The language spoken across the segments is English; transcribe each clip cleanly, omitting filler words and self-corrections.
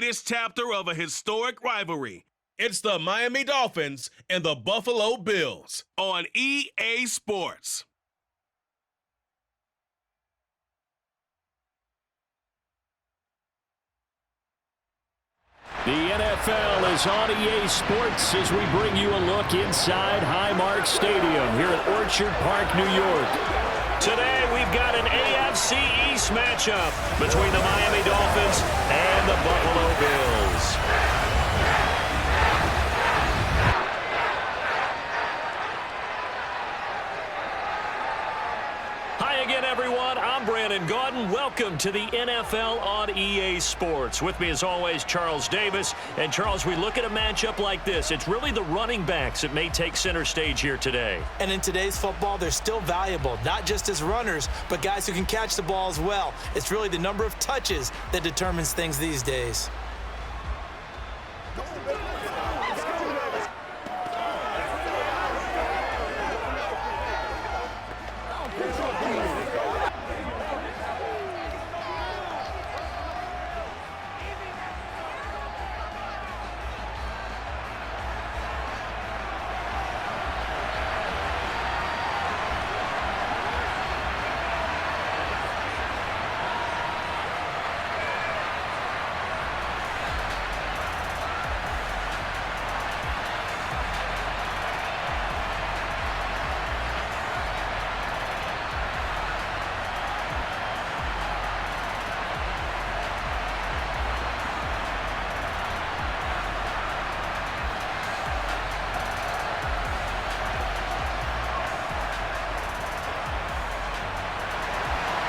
latest chapter of a historic rivalry. It's the Miami Dolphins and the Buffalo Bills on EA Sports. The NFL is on EA Sports as we bring you a look inside Highmark Stadium here at Orchard Park, New York. Today we've got an AFC East matchup between the Miami Dolphins and the Buffalo Bills. Hi again, everyone. I'm Brandon Gaudin. Welcome to the NFL on EA Sports. With me, as always, Charles Davis. And, Charles, we look at a matchup like this. It's really the running backs that may take center stage here today. And in today's football, they're still valuable, not just as runners, but guys who can catch the ball as well. It's really the number of touches that determines things these days.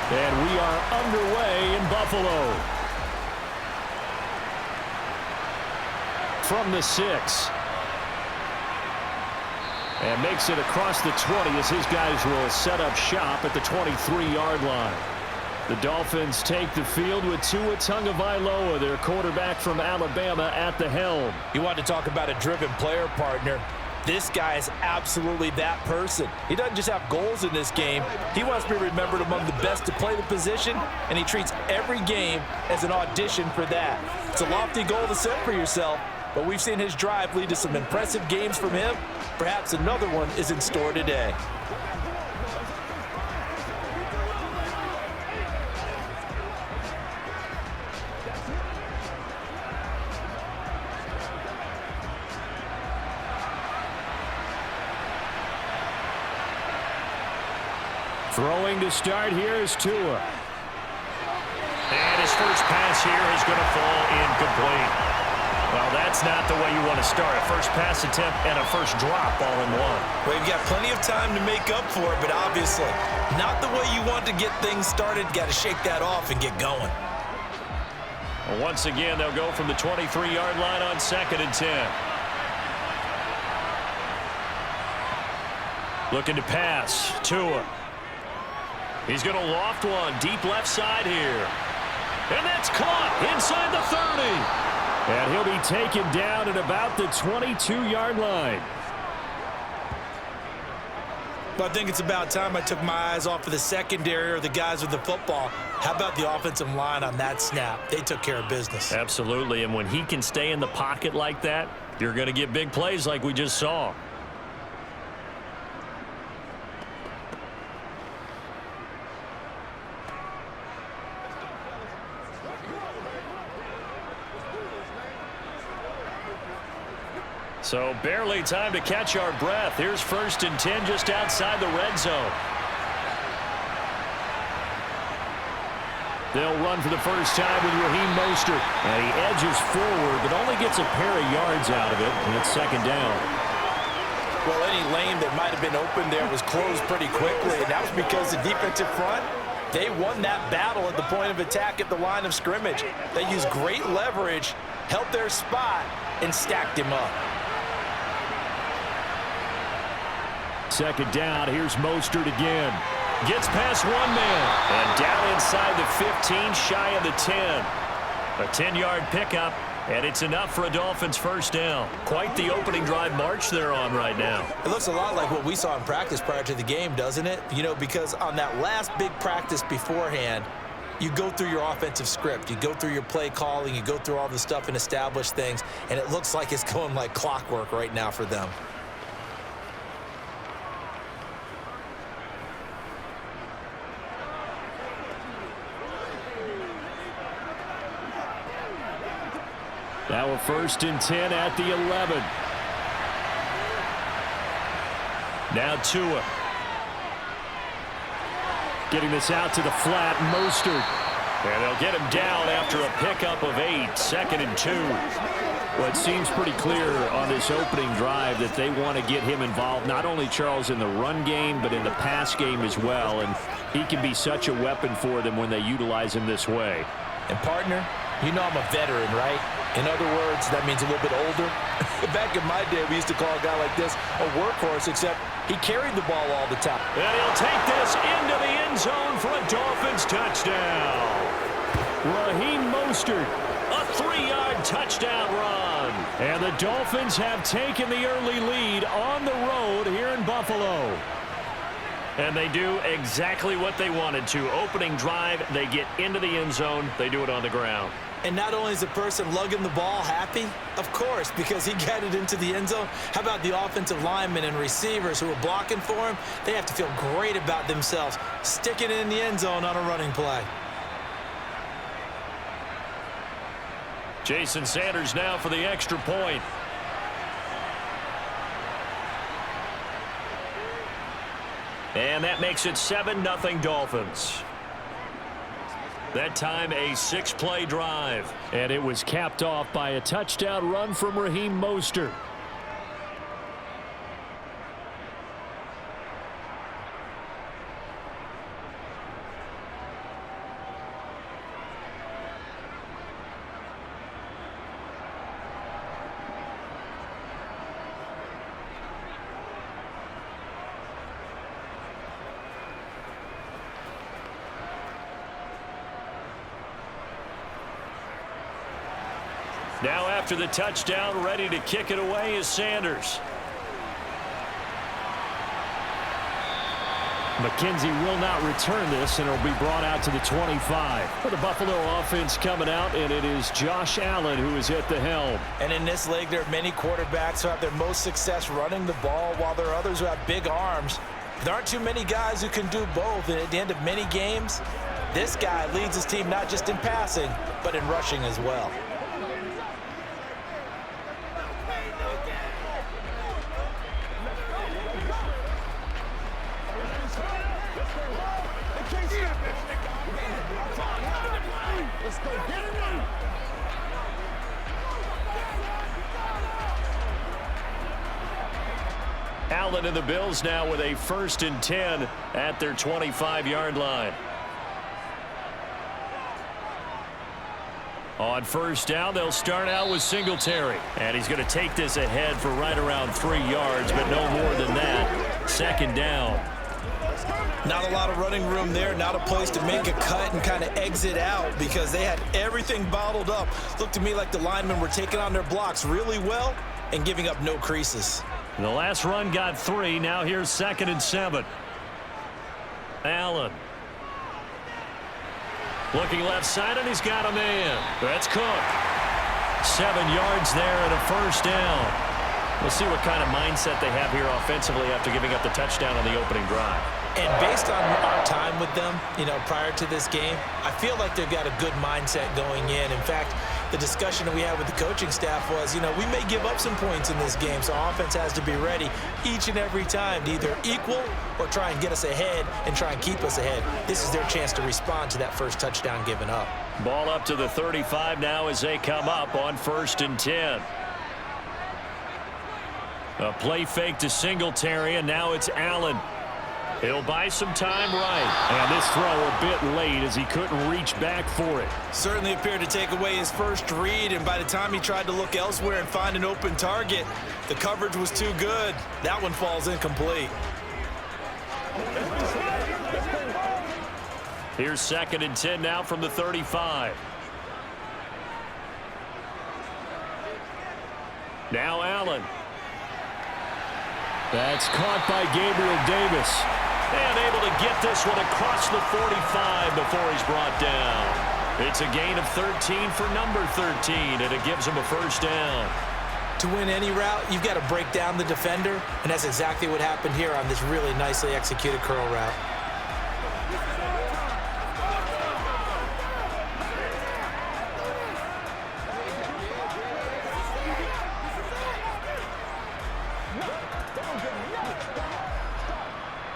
And we are underway in Buffalo. From the 6. And makes it across the 20 as his guys will set up shop at the 23-yard line. The Dolphins take the field with Tua Tagovailoa, their quarterback from Alabama, at the helm. You want to talk about a driven player, partner. This guy is absolutely that person. He doesn't just have goals in this game. He wants to be remembered among the best to play the position, and he treats every game as an audition for that. It's a lofty goal to set for yourself, but we've seen his drive lead to some impressive games from him. Perhaps another one is in store today. Throwing to start here is Tua. And his first pass here is going to fall incomplete. Well, that's not the way you want to start. A first pass attempt and a first drop all in one. Well, you've got plenty of time to make up for it, but obviously not the way you want to get things started. Got to shake that off and get going. Well, once again, they'll go from the 23-yard line on 2nd and 10. Looking to pass. Tua. He's going to loft one deep left side here. And that's caught inside the 30. And he'll be taken down at about the 22-yard line. But I think it's about time I took my eyes off of the secondary or the guys with the football. How about the offensive line on that snap? They took care of business. Absolutely, and when he can stay in the pocket like that, you're going to get big plays like we just saw. So barely time to catch our breath. Here's 1st and 10 just outside the red zone. They'll run for the first time with Raheem Mostert. And he edges forward, but only gets a pair of yards out of it. And it's 2nd down. Well, any lane that might have been open there was closed pretty quickly. And that was because the defensive front, they won that battle at the point of attack at the line of scrimmage. They used great leverage, held their spot, and stacked him up. 2nd down. Here's Mostert again. Gets past one man. And down inside the 15, shy of the 10. A 10-yard pickup, and it's enough for a Dolphins first down. Quite the opening drive march they're on right now. It looks a lot like what we saw in practice prior to the game, doesn't it? You know, because on that last big practice beforehand, you go through your offensive script. You go through your play calling. You go through all the stuff and establish things, and it looks like it's going like clockwork right now for them. Now a 1st and 10 at the 11. Now Tua. Getting this out to the flat, Mostert. And they'll get him down after a pickup of 8, 2nd and 2. Well, it seems pretty clear on this opening drive that they want to get him involved, not only, Charles, in the run game, but in the pass game as well. And he can be such a weapon for them when they utilize him this way. And, partner, you know I'm a veteran, right? In other words, that means a little bit older. Back in my day, we used to call a guy like this a workhorse, except he carried the ball all the time. And he'll take this into the end zone for a Dolphins touchdown. Raheem Mostert, a 3-yard touchdown run. And the Dolphins have taken the early lead on the road here in Buffalo. And they do exactly what they wanted to. Opening drive, they get into the end zone. They do it on the ground. And not only is the person lugging the ball happy, of course, because he got it into the end zone. How about the offensive linemen and receivers who are blocking for him? They have to feel great about themselves, sticking it in the end zone on a running play. Jason Sanders now for the extra point. And that makes it 7-0 Dolphins. That time a 6-play drive. And it was capped off by a touchdown run from Raheem Mostert. Now after the touchdown, ready to kick it away is Sanders. McKenzie will not return this, and it'll be brought out to the 25. For the Buffalo offense coming out, and it is Josh Allen who is at the helm. And in this league, there are many quarterbacks who have their most success running the ball, while there are others who have big arms. There aren't too many guys who can do both, and at the end of many games, this guy leads his team not just in passing, but in rushing as well. Allen and the Bills now with a 1st and 10 at their 25-yard line. On 1st down, they'll start out with Singletary. And he's going to take this ahead for right around 3 yards, but no more than that. 2nd down. Not a lot of running room there, not a place to make a cut and kind of exit out because they had everything bottled up. Looked to me like the linemen were taking on their blocks really well and giving up no creases. The last run got 3. Now here's 2nd and 7. Allen. Looking left side, and he's got a man. That's Cook. 7 yards there and a 1st down. We'll see what kind of mindset they have here offensively after giving up the touchdown on the opening drive. And based on our time with them, prior to this game, I feel like they've got a good mindset going in. In fact, the discussion that we had with the coaching staff was, we may give up some points in this game, so offense has to be ready each and every time to either equal or try and get us ahead and try and keep us ahead. This is their chance to respond to that first touchdown given up. Ball up to the 35 now as they come up on 1st and 10. A play fake to Singletary, and now it's Allen. He'll buy some time right. And this throw a bit late as he couldn't reach back for it. Certainly appeared to take away his first read, and by the time he tried to look elsewhere and find an open target, the coverage was too good. That one falls incomplete. Here's 2nd and 10 now from the 35. Now Allen. That's caught by Gabriel Davis. And able to get this one across the 45 before he's brought down. It's a gain of 13 for number 13, and it gives him a first down. To win any route, you've got to break down the defender, and that's exactly what happened here on this really nicely executed curl route.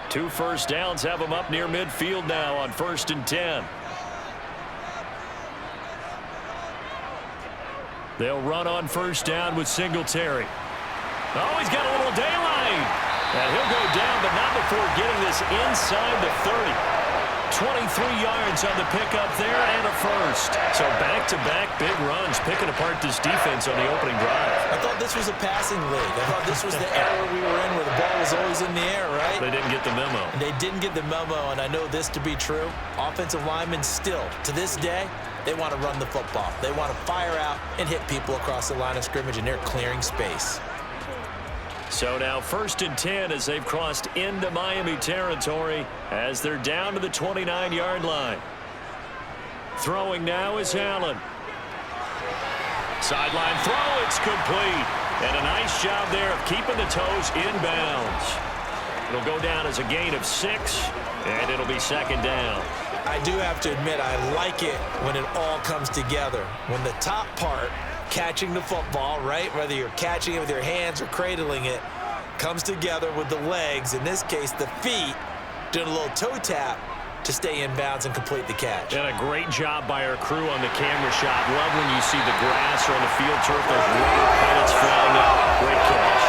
Two first downs have him up near midfield now on 1st and 10. They'll run on first down with Singletary. Oh, he's got a little daylight. And he'll go down, but not before getting this inside the 30. 23 yards on the pickup there and a first. So back-to-back big runs, picking apart this defense on the opening drive. I thought this was a passing league. I thought this was the era we were in where the ball was always in the air, right? They didn't get the memo. They didn't get the memo, and I know this to be true. Offensive linemen still, to this day, they want to run the football. They want to fire out and hit people across the line of scrimmage, and they're clearing space. So now 1st and 10 as they've crossed into Miami territory as they're down to the 29-yard line. Throwing now is Allen. Sideline throw, it's complete. And a nice job there of keeping the toes inbounds. It'll go down as a gain of 6, and it'll be 2nd down. I do have to admit, I like it when it all comes together. When the top part, catching the football, right, whether you're catching it with your hands or cradling it, comes together with the legs, in this case the feet, doing a little toe tap to stay in bounds and complete the catch. And a great job by our crew on the camera shot. Love when you see the grass or on the field turf, those rubber pellets flying out. Great catch.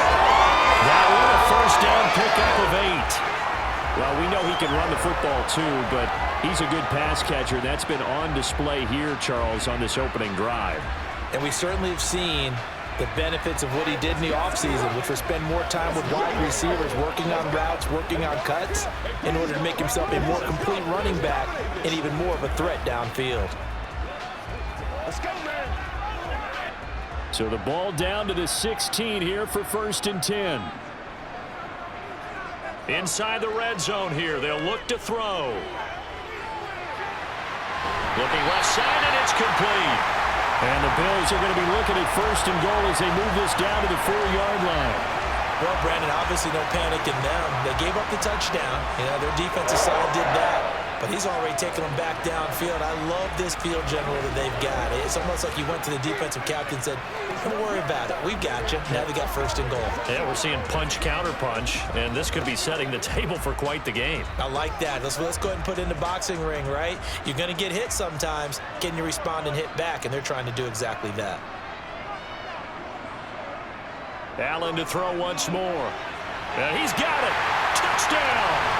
That one, a first down pickup of 8. Well, we know he can run the football too, but he's a good pass catcher. That's been on display here, Charles, on this opening drive. And we certainly have seen the benefits of what he did in the offseason, which was spend more time with wide receivers, working on routes, working on cuts, in order to make himself a more complete running back and even more of a threat downfield. Let's go, man. So the ball down to the 16 here for 1st and 10. Inside the red zone here, they'll look to throw. Looking left side, and it's complete. And the Bills are going to be looking at 1st and goal as they move this down to the 4-yard line. Well, Brandon, obviously no panic in them. They gave up the touchdown. You know, their defensive side did that. But he's already taken them back downfield. I love this field general that they've got. It's almost like he went to the defensive captain and said, don't worry about it. We've got you. Now they got 1st and goal. Yeah, we're seeing punch, counter punch, and this could be setting the table for quite the game. I like that. Let's go ahead and put it in the boxing ring, right? You're going to get hit sometimes. Can you respond and hit back? And they're trying to do exactly that. Allen to throw once more. And he's got it. Touchdown.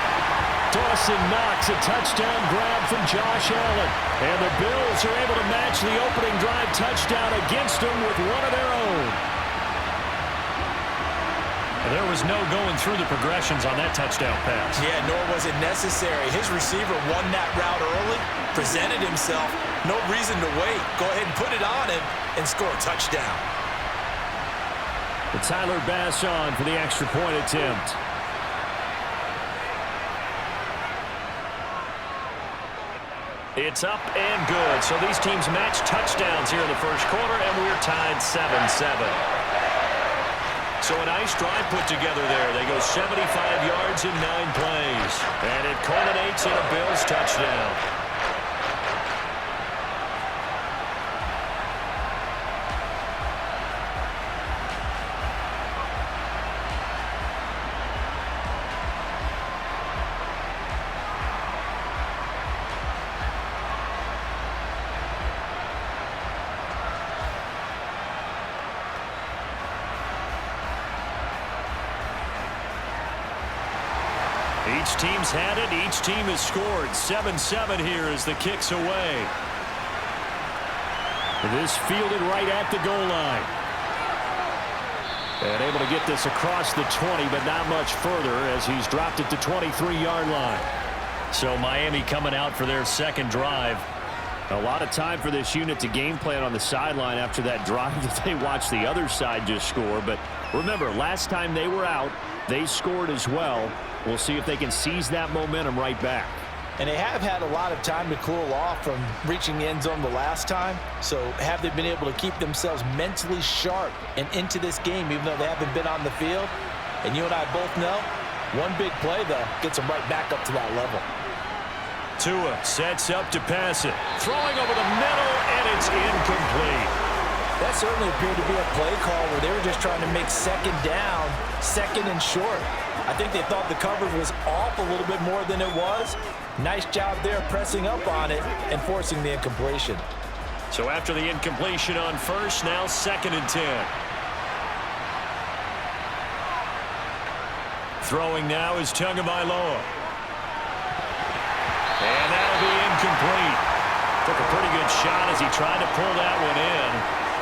Dawson Knox, a touchdown grab from Josh Allen. And the Bills are able to match the opening drive touchdown against them with one of their own. There was no going through the progressions on that touchdown pass. Yeah, nor was it necessary. His receiver won that route early, presented himself. No reason to wait. Go ahead and put it on him and score a touchdown. Tyler Bass on for the extra point attempt. It's up and good. So these teams match touchdowns here in the first quarter, and we're tied 7-7. So a nice drive put together there. They go 75 yards in 9 plays. And it culminates in a Bills touchdown. Each team's had it. Each team has scored. 7-7 here as the kick's away. This fielded right at the goal line. And able to get this across the 20, but not much further as he's dropped it to 23-yard line. So Miami coming out for their second drive. A lot of time for this unit to game plan on the sideline after that drive that they watched the other side just score. But remember, last time they were out, they scored as well. We'll see if they can seize that momentum right back. And they have had a lot of time to cool off from reaching the end zone the last time. So have they been able to keep themselves mentally sharp and into this game, even though they haven't been on the field? And you and I both know, one big play, though, gets them right back up to that level. Tua sets up to pass it. Throwing over the middle, and it's incomplete. That certainly appeared to be a play call where they were just trying to make second down, second and short. I think they thought the coverage was off a little bit more than it was. Nice job there pressing up on it and forcing the incompletion. So after the incompletion on first, now 2nd and 10. Throwing now is Tagovailoa. And that'll be incomplete. Took a pretty good shot as he tried to pull that one in.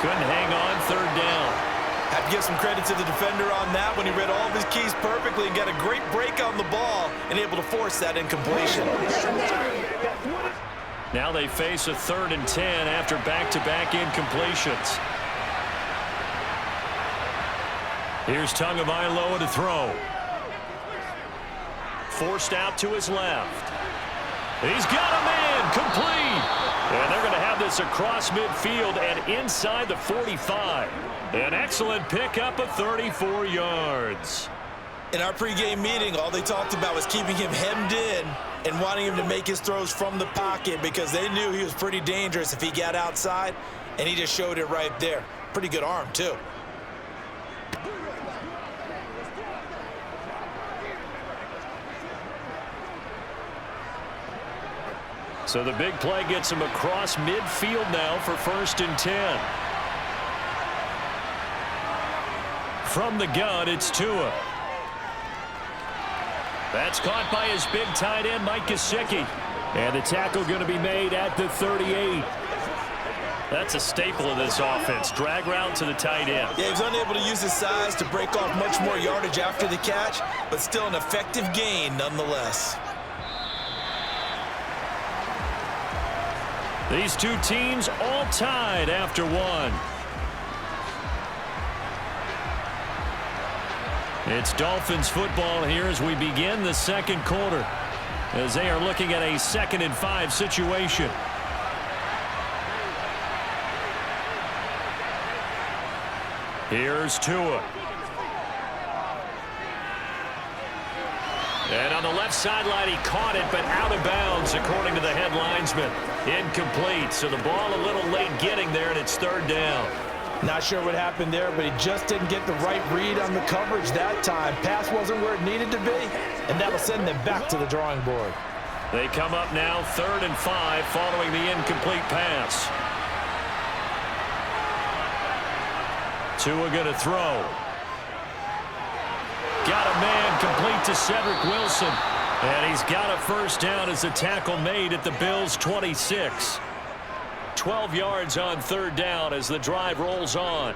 Couldn't hang on, 3rd down. Have to give some credit to the defender on that when he read all of his keys perfectly and got a great break on the ball and able to force that incompletion. Now they face a 3rd and 10 after back-to-back incompletions. Here's Tagovailoa to throw. Forced out to his left. He's got a man, complete. And they're going to have this across midfield and inside the 45. An excellent pickup of 34 yards. In our pregame meeting, all they talked about was keeping him hemmed in and wanting him to make his throws from the pocket because they knew he was pretty dangerous if he got outside, and he just showed it right there. Pretty good arm, too. So the big play gets him across midfield now for 1st and 10. From the gun, it's Tua. That's caught by his big tight end, Mike Gesicki. And the tackle going to be made at the 38. That's a staple of this offense. Drag route to the tight end. Yeah, he was unable to use his size to break off much more yardage after the catch, but still an effective gain nonetheless. These two teams all tied after one. It's Dolphins football here as we begin the 2nd quarter, as they are looking at a 2nd and 5 situation. Here's Tua. And on the left sideline, he caught it, but out of bounds, according to the head linesman. Incomplete, so the ball a little late getting there, and it's 3rd down. Not sure what happened there, but he just didn't get the right read on the coverage that time. Pass wasn't where it needed to be, and that'll send them back to the drawing board. They come up now 3rd and 5 following the incomplete pass. Tua going to throw. Got a man complete to Cedric Wilson. And he's got a 1st down as the tackle made at the Bills' 26. 12 yards on 3rd down as the drive rolls on.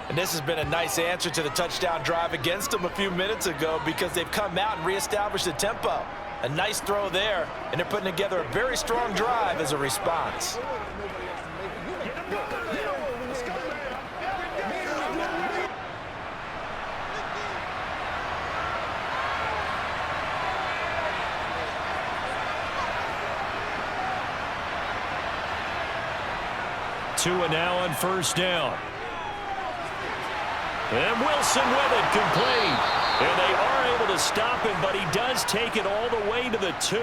And this has been a nice answer to the touchdown drive against them a few minutes ago because they've come out and reestablished the tempo. A nice throw there, and they're putting together a very strong drive as a response. Tua now on 1st down. And Wilson with it, complete. And they are able to stop him, but he does take it all the way to the 2.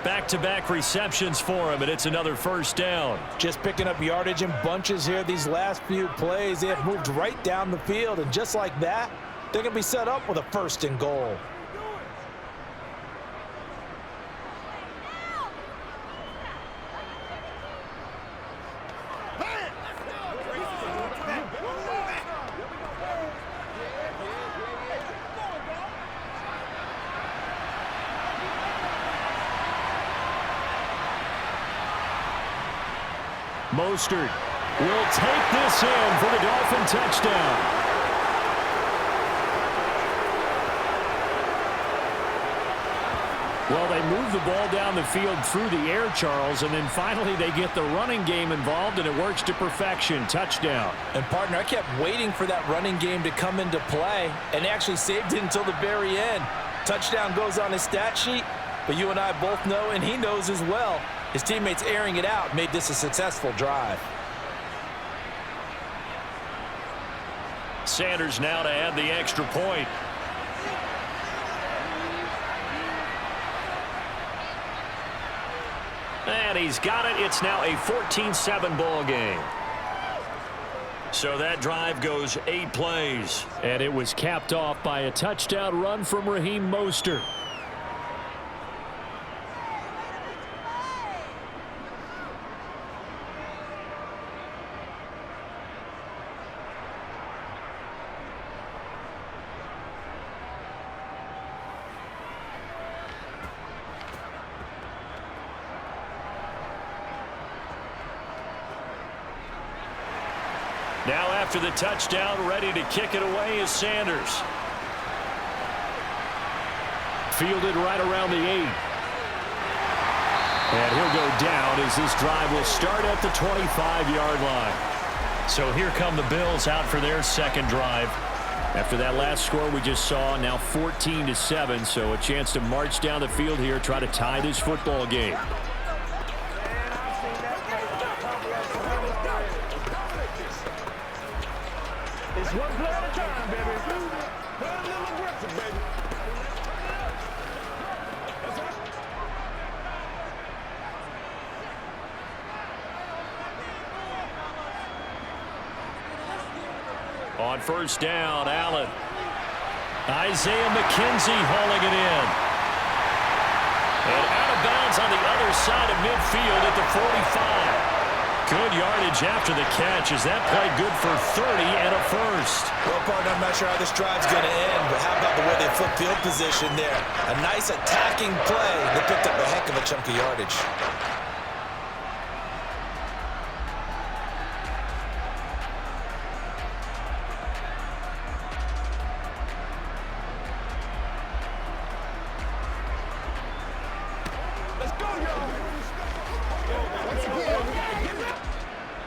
Back-to-back receptions for him, and it's another 1st down. Just picking up yardage in bunches here these last few plays. They have moved right down the field, and just like that, they're going to be set up with a 1st and goal. Mostert will take this in for the Dolphin touchdown. Well, they move the ball down the field through the air, Charles, and then finally they get the running game involved, and it works to perfection. Touchdown. And, partner, I kept waiting for that running game to come into play and actually saved it until the very end. Touchdown goes on his stat sheet, but you and I both know, and he knows as well, his teammates airing it out made this a successful drive. Sanders now to add the extra point. And he's got it. It's now a 14-7 ball game. So that drive goes 8 plays. And it was capped off by a touchdown run from Raheem Mostert. Now after the touchdown, ready to kick it away is Sanders. Fielded right around the 8. And he'll go down as this drive will start at the 25-yard line. So here come the Bills out for their second drive. After that last score we just saw, now 14-7, so a chance to march down the field here, try to tie this football game. It's one play at a time, baby. Play a little aggressive, baby. On first down, Allen. Isaiah McKenzie hauling it in. And out of bounds on the other side of midfield at the 45. Good yardage after the catch. Is that play good for 30 and a first? Well, partner, I'm not sure how this drive's going to end, but how about the way they flip field position there? A nice attacking play. They picked up a heck of a chunk of yardage.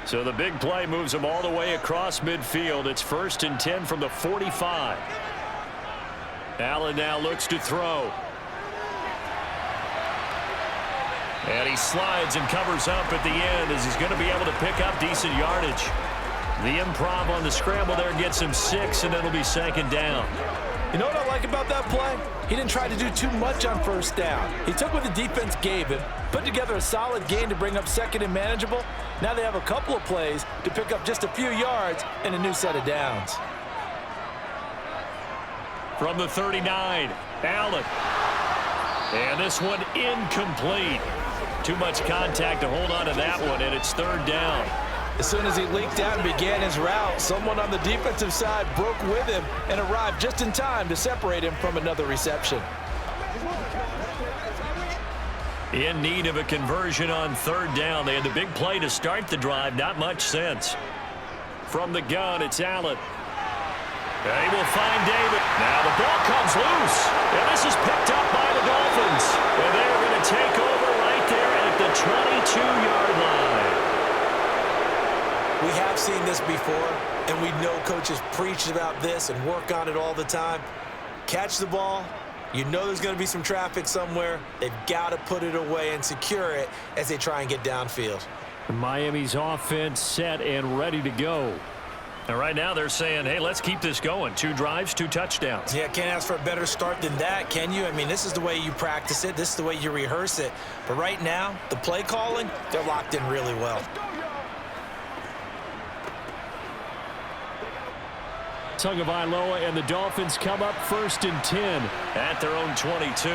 So the big play moves them all the way across midfield. It's 1st and 10 from the 45. Allen now looks to throw. And he slides and covers up at the end as he's going to be able to pick up decent yardage. The improv on the scramble there gets him 6, and it'll be 2nd down. You know what I like about that play? He didn't try to do too much on first down. He took what the defense gave him, put together a solid game to bring up 2nd and manageable. Now they have a couple of plays to pick up just a few yards and a new set of downs. From the 39, Allen. And this one incomplete. Too much contact to hold on to that one, and it's 3rd down. As soon as he leaked out and began his route, someone on the defensive side broke with him and arrived just in time to separate him from another reception. In need of a conversion on 3rd down. They had the big play to start the drive. Not much sense. From the gun, it's Allen. They will find David. Now the ball comes loose. And this is picked up by the Dolphins. And they're going to take over right there at the 22-yard line. We have seen this before, and we know coaches preach about this and work on it all the time. Catch the ball. You know there's going to be some traffic somewhere. They've got to put it away and secure it as they try and get downfield. Miami's offense set and ready to go. And right now they're saying, hey, let's keep this going. 2 drives, 2 touchdowns. Yeah, can't ask for a better start than that, can you? I mean, this is the way you practice it. This is the way you rehearse it. But right now, the play calling, they're locked in really well. Tagovailoa and the Dolphins come up 1st and 10. At their own 22.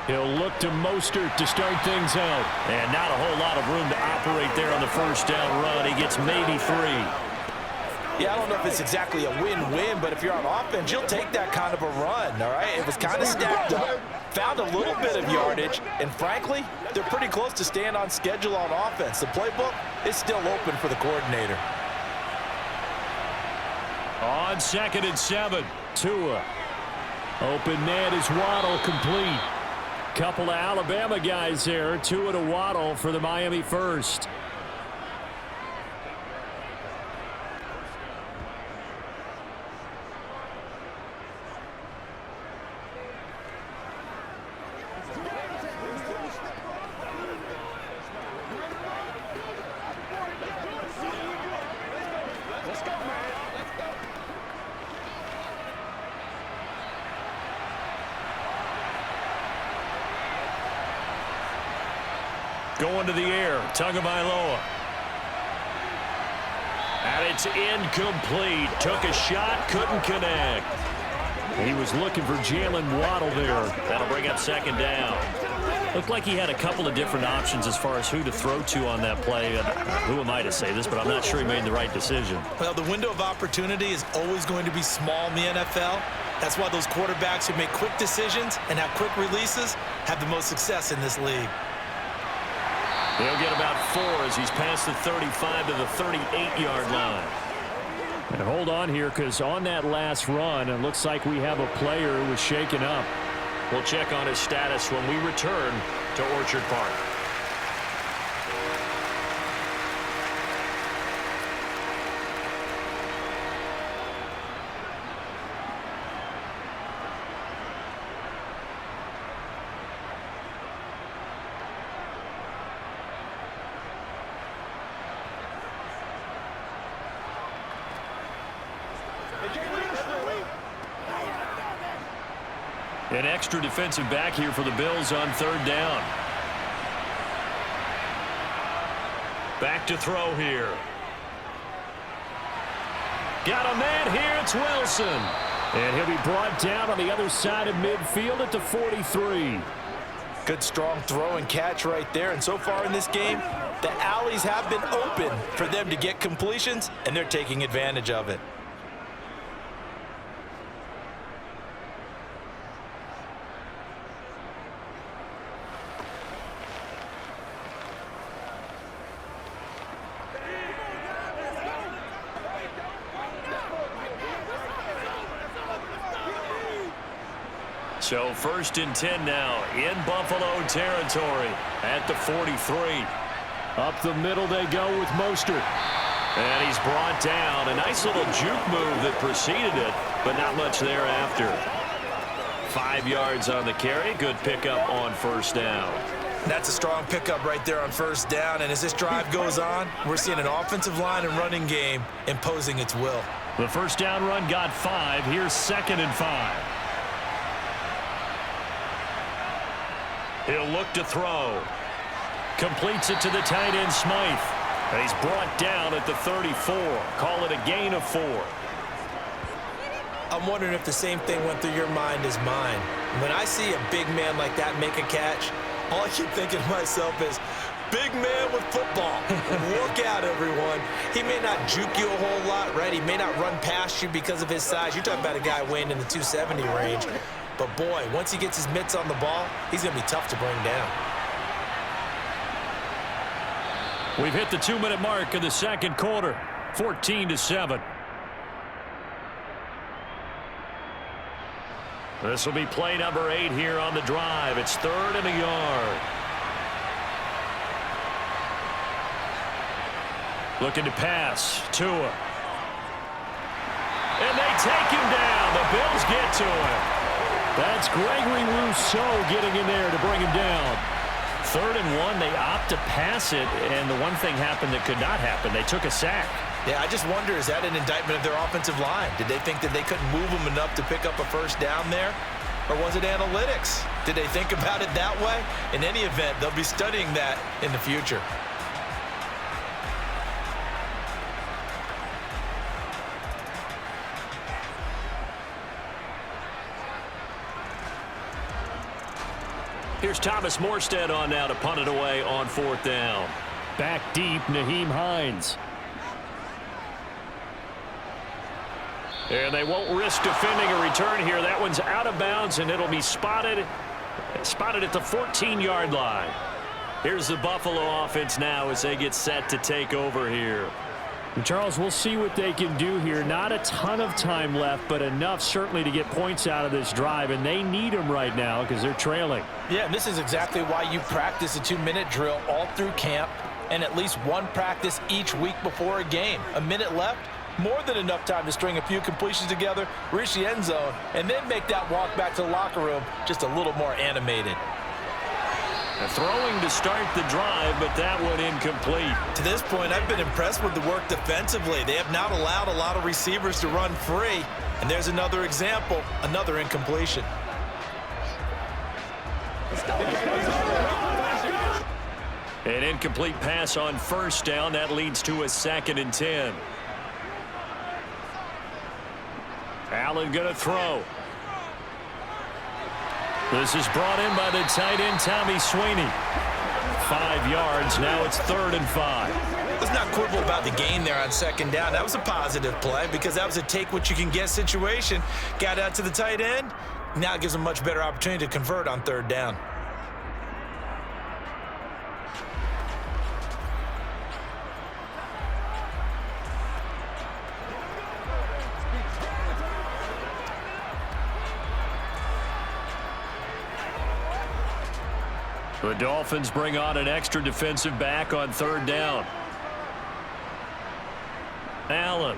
He'll look to Mostert to start things out. And not a whole lot of room to operate there on the first down run. He gets maybe 3. Yeah, I don't know if it's exactly a win-win, but if you're on offense, you'll take that kind of a run, all right? It was kind of stacked up, found a little bit of yardage, and frankly, they're pretty close to staying on schedule on offense. The playbook is still open for the coordinator. On 2nd and 7. Tua. Open man is Waddle complete. Couple of Alabama guys there. Tua to Waddle for the Miami first. Let's go, man. Let's go. Going to the air, Tagovailoa. And it's incomplete. Took a shot, couldn't connect. He was looking for Jalen Waddle there. That'll bring up second down. Looked like he had a couple of different options as far as who to throw to on that play. Who am I to say this, but I'm not sure he made the right decision. Well, the window of opportunity is always going to be small in the NFL. That's why those quarterbacks who make quick decisions and have quick releases have the most success in this league. He'll get about 4 as he's past the 35 to the 38-yard line. And hold on here, because on that last run, it looks like we have a player who was shaken up. We'll check on his status when we return to Orchard Park. An extra defensive back here for the Bills on third down. Back to throw here. Got a man here. It's Wilson. And he'll be brought down on the other side of midfield at the 43. Good strong throw and catch right there. And so far in this game, the alleys have been open for them to get completions, and they're taking advantage of it. So first and 10 now in Buffalo territory at the 43. Up the middle they go with Mostert. And he's brought down. A nice little juke move that preceded it, but not much thereafter. 5 yards on the carry. Good pickup on first down. That's a strong pickup right there on first down. And as this drive goes on, we're seeing an offensive line and running game imposing its will. The first down run got 5. Here's 2nd and 5. He'll look to throw. Completes it to the tight end, Smythe. And he's brought down at the 34. Call it a gain of 4. I'm wondering if the same thing went through your mind as mine. When I see a big man like that make a catch, all I keep thinking to myself is, big man with football. Look out, everyone. He may not juke you a whole lot, right? He may not run past you because of his size. You're talking about a guy weighing in the 270 range. But, boy, once he gets his mitts on the ball, he's going to be tough to bring down. We've hit the 2-minute mark in the second quarter, 14-7. This will be play number 8 here on the drive. It's 3rd and a yard. Looking to pass. Tua. And they take him down. The Bills get to him. That's Gregory Rousseau getting in there to bring him down. 3rd and 1, they opt to pass it, and the one thing happened that could not happen. They took a sack. Yeah, I just wonder, is that an indictment of their offensive line? Did they think that they couldn't move them enough to pick up a first down there? Or was it analytics? Did they think about it that way? In any event, they'll be studying that in the future. Here's Thomas Morstead on now to punt it away on 4th down. Back deep, Nyheim Hines. And they won't risk defending a return here. That one's out of bounds, and it'll be spotted at the 14-yard line. Here's the Buffalo offense now as they get set to take over here. Charles, we'll see what they can do here. Not a ton of time left, but enough certainly to get points out of this drive, and they need them right now because they're trailing. Yeah, and this is exactly why you practice a 2-minute drill all through camp and at least one practice each week before a game. A minute left, more than enough time to string a few completions together, reach the end zone, and then make that walk back to the locker room just a little more animated. Throwing to start the drive, but that one incomplete. To this point, I've been impressed with the work defensively. They have not allowed a lot of receivers to run free. And there's another example, another incompletion. An incomplete pass on first down. That leads to a 2nd and 10. Allen going to throw. This is brought in by the tight end, Tommy Sweeney. 5 yards. Now it's 3rd and 5. Let's not quibble about the gain there on 2nd down. That was a positive play because that was a take-what-you-can-get situation. Got out to the tight end. Now it gives them a much better opportunity to convert on 3rd down. The Dolphins bring on an extra defensive back on 3rd down. Allen.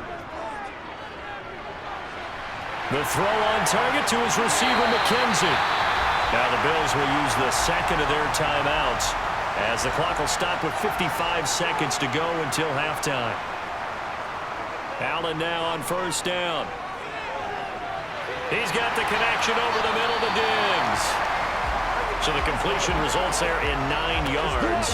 The throw on target to his receiver, McKenzie. Now the Bills will use the 2nd of their timeouts as the clock will stop with 55 seconds to go until halftime. Allen now on 1st down. He's got the connection over the middle to Diggs. So the completion results there in 9 yards,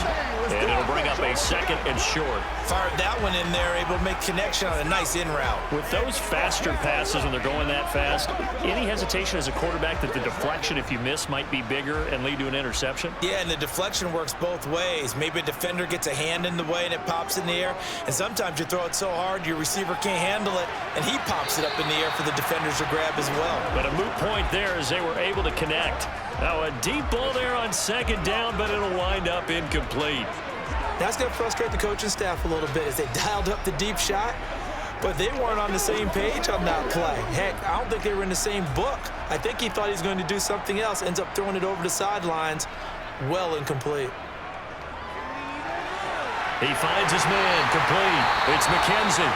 and it'll bring up a 2nd and short. Fired that one in there, able to make connection on a nice in route. With those faster passes when they're going that fast, any hesitation as a quarterback that the deflection, if you miss, might be bigger and lead to an interception? Yeah, and the deflection works both ways. Maybe a defender gets a hand in the way and it pops in the air, and sometimes you throw it so hard your receiver can't handle it, and he pops it up in the air for the defenders to grab as well. But a moot point there as they were able to connect. Now a deep ball there on 2nd down, but it'll wind up incomplete. That's going to frustrate the coaching staff a little bit as they dialed up the deep shot, but they weren't on the same page on that play. Heck, I don't think they were in the same book. I think he thought he was going to do something else, ends up throwing it over the sidelines. Well incomplete. He finds his man, complete. It's McKenzie.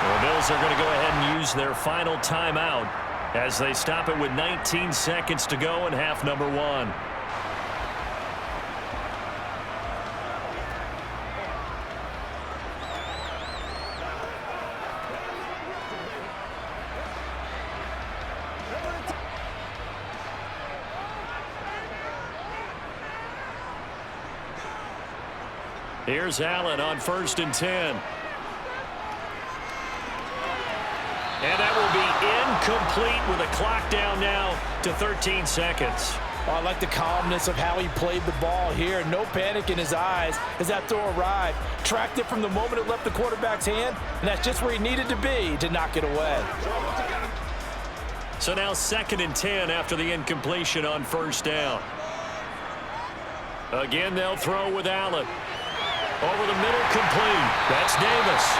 The Bills are going to go ahead and use their final timeout as they stop it with 19 seconds to go in half number 1. Here's Allen on 1st and 10. And that will be incomplete with a clock down now to 13 seconds. Oh, I like the calmness of how he played the ball here. No panic in his eyes as that throw arrived. Tracked it from the moment it left the quarterback's hand, and that's just where he needed to be to knock it away. So now 2nd and 10 after the incompletion on 1st down. Again, they'll throw with Allen. Over the middle, complete. That's Davis.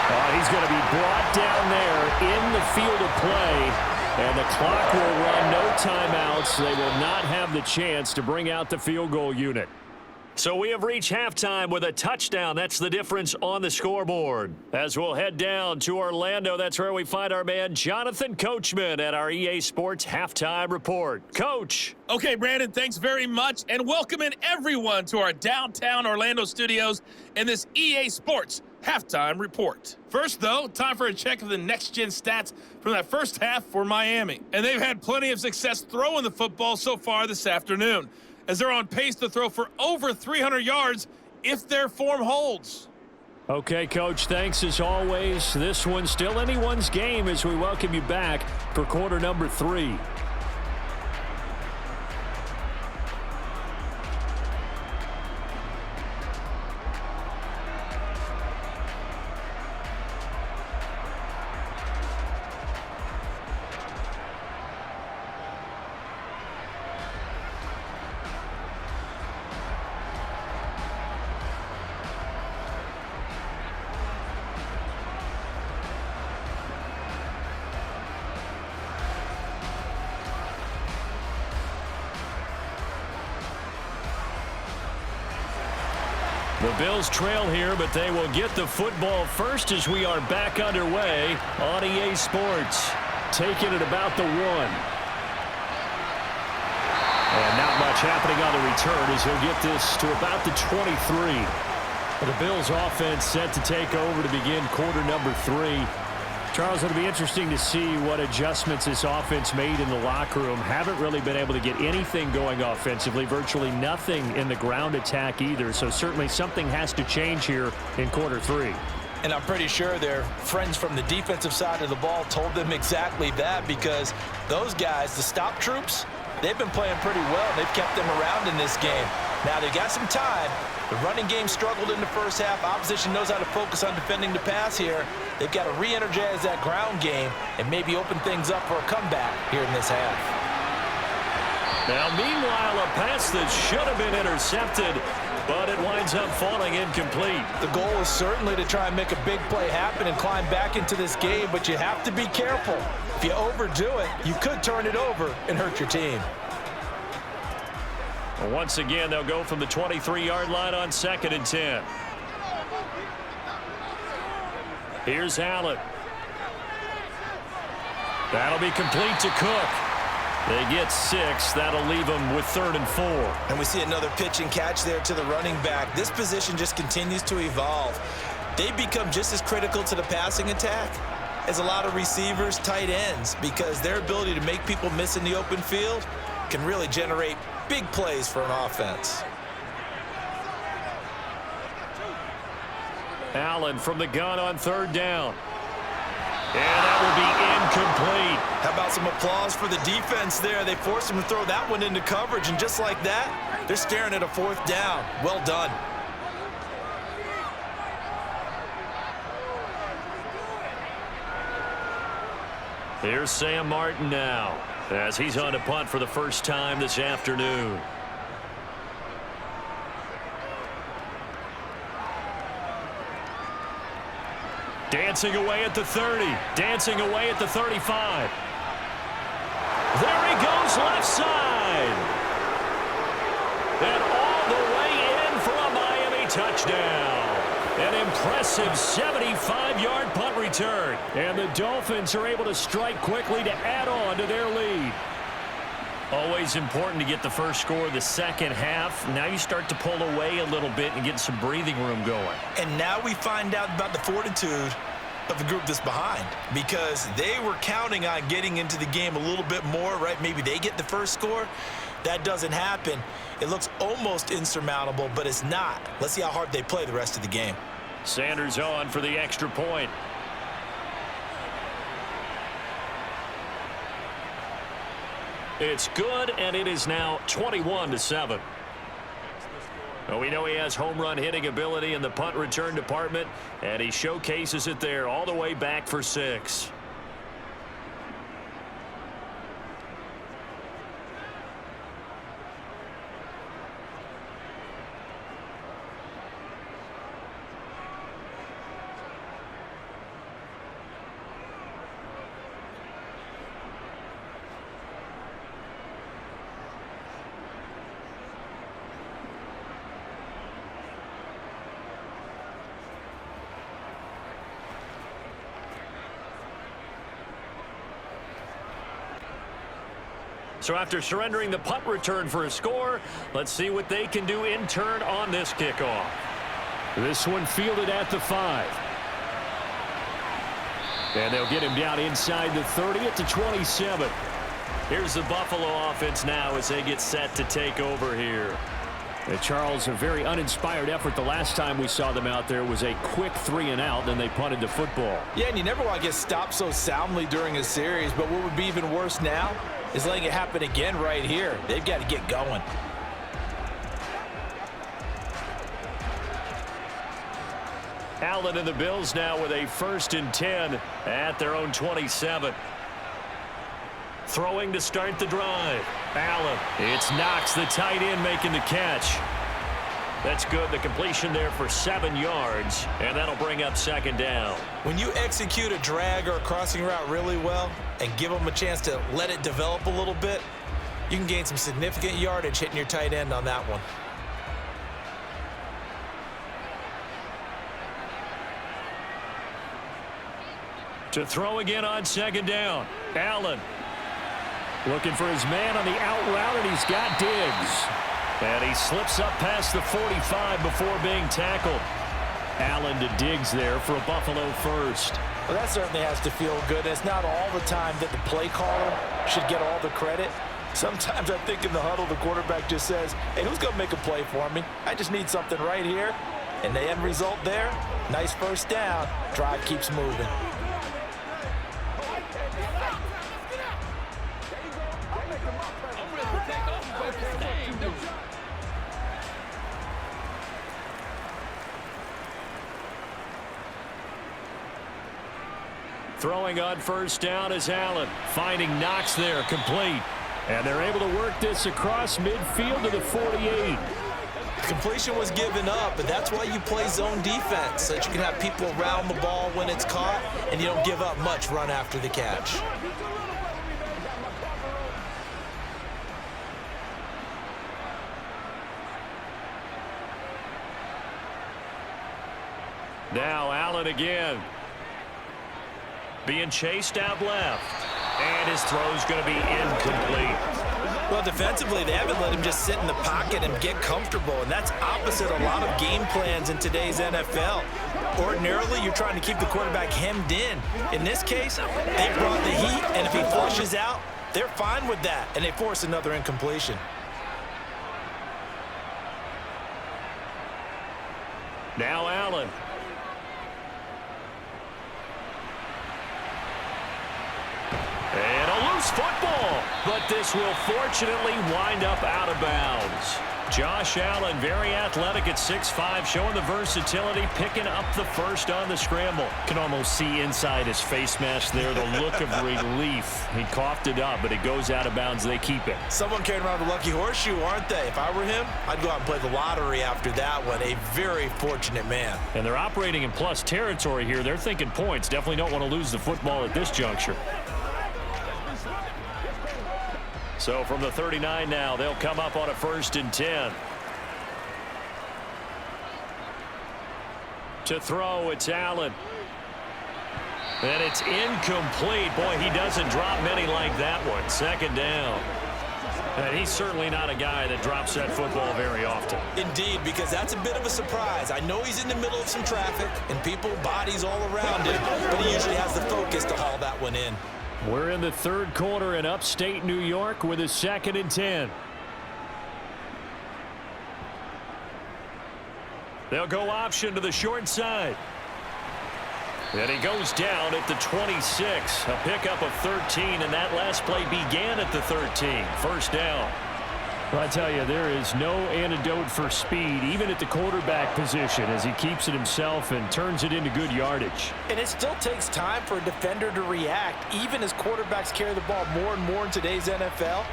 He's going to be brought down there in the field of play, and the clock will run no timeouts. They will not have the chance to bring out the field goal unit. So we have reached halftime with a touchdown. That's the difference on the scoreboard. As we'll head down to Orlando, that's where we find our man Jonathan Coachman at our EA Sports Halftime Report. Coach. Okay, Brandon, thanks very much, and welcoming everyone to our downtown Orlando studios in this EA Sports Halftime Report. First, though, time for a check of the next-gen stats from that first half for Miami. And they've had plenty of success throwing the football so far this afternoon, as they're on pace to throw for over 300 yards if their form holds. Okay, Coach, thanks as always. This one's still anyone's game as we welcome you back for quarter number 3. The Bills trail here, but they will get the football first as we are back underway on EA Sports. Taking it about the 1. And not much happening on the return as he'll get this to about the 23. The Bills offense set to take over to begin quarter number 3. Charles, it'll be interesting to see what adjustments this offense made in the locker room. Haven't really been able to get anything going offensively, virtually nothing in the ground attack either. So certainly something has to change here in quarter 3. And I'm pretty sure their friends from the defensive side of the ball told them exactly that, because those guys, the stop troops, they've been playing pretty well. They've kept them around in this game. Now they've got some time. The running game struggled in the first half. Opposition knows how to focus on defending the pass here. They've got to re-energize that ground game and maybe open things up for a comeback here in this half. Now, meanwhile, a pass that should have been intercepted, but it winds up falling incomplete. The goal is certainly to try and make a big play happen and climb back into this game, but you have to be careful. If you overdo it, you could turn it over and hurt your team. Well, once again, they'll go from the 23-yard line on 2nd and 10. Here's Allen. That'll be complete to Cook. They get 6. That'll leave them with 3rd and 4. And we see another pitch and catch there to the running back. This position just continues to evolve. They become just as critical to the passing attack as a lot of receivers, tight ends, because their ability to make people miss in the open field can really generate big plays for an offense. Allen from the gun on 3rd down. And that will be incomplete. How about some applause for the defense there? They forced him to throw that one into coverage, and just like that, they're staring at a 4th down. Well done. Here's Sam Martin now, as he's on to punt for the first time this afternoon. Dancing away at the 30. Dancing away at the 35. There he goes, left side. And all the way in for a Miami touchdown. An impressive 75-yard punt return. And the Dolphins are able to strike quickly to add on to their lead. Always important to get the first score of the second half. Now you start to pull away a little bit and get some breathing room going. And now we find out about the fortitude of the group that's behind, because they were counting on getting into the game a little bit more, right? Maybe they get the first score. That doesn't happen. It looks almost insurmountable, but it's not. Let's see how hard they play the rest of the game. Sanders on for the extra point. It's good, and it is now 21-7. Well, we know he has home run hitting ability in the punt return department, and he showcases it there all the way back for 6. So after surrendering the punt return for a score, let's see what they can do in turn on this kickoff. This one fielded at the 5. And they'll get him down inside the 30 at the 27. Here's the Buffalo offense now as they get set to take over here. And Charles, a very uninspired effort. The last time we saw them out there was a quick 3-and-out, then they punted the football. Yeah, and you never want to get stopped so soundly during a series, but what would be even worse now is letting it happen again right here. They've got to get going. Allen and the Bills now with a 1st and 10 at their own 27. Throwing to start the drive. Allen. It's Knox, the tight end, making the catch. That's good. The completion there for 7 yards, and that'll bring up 2nd down. When you execute a drag or a crossing route really well and give them a chance to let it develop a little bit, you can gain some significant yardage hitting your tight end on that one. To throw again on 2nd down. Allen. Looking for his man on the out route, and he's got Diggs. And he slips up past the 45 before being tackled. Allen to Diggs there for a Buffalo first. Well, that certainly has to feel good. It's not all the time that the play caller should get all the credit. Sometimes I think in the huddle, the quarterback just says, hey, who's going to make a play for me? I just need something right here. And the end result there, nice first down. Drive keeps moving. Throwing on first down is Allen. Finding Knox there, complete. And they're able to work this across midfield to the 48. Completion was given up, but that's why you play zone defense, so that you can have people around the ball when it's caught, and you don't give up much run after the catch. Now Allen again. Being chased out left. And his throw's going to be incomplete. Well, defensively, they haven't let him just sit in the pocket and get comfortable, and that's opposite a lot of game plans in today's NFL. Ordinarily, you're trying to keep the quarterback hemmed in. In this case, they brought the heat, and if he flushes out, they're fine with that, and they force another incompletion. Now Allen. And a loose football, but this will fortunately wind up out of bounds. Josh Allen, very athletic at 6'5", showing the versatility, picking up the first on the scramble. Can almost see inside his face mask there, the look of relief. He coughed it up, but it goes out of bounds. They keep it. Someone carrying around a lucky horseshoe, aren't they? If I were him, I'd go out and play the lottery after that one. A very fortunate man. And they're operating in plus territory here. They're thinking points. Definitely don't want to lose the football at this juncture. So from the 39 now, they'll come up on a 1st and 10. To throw, it's Allen. And it's incomplete. Boy, he doesn't drop many like that one. 2nd down. And he's certainly not a guy that drops that football very often. Indeed, because that's a bit of a surprise. I know he's in the middle of some traffic and people, bodies all around him, but he usually has the focus to haul that one in. We're in the 3rd quarter in upstate New York with a 2nd and 10. They'll go option to the short side. And he goes down at the 26. A pickup of 13, and that last play began at the 13. 1st down. Well, I tell you, there is no antidote for speed, even at the quarterback position, as he keeps it himself and turns it into good yardage. And it still takes time for a defender to react, even as quarterbacks carry the ball more and more in today's NFL.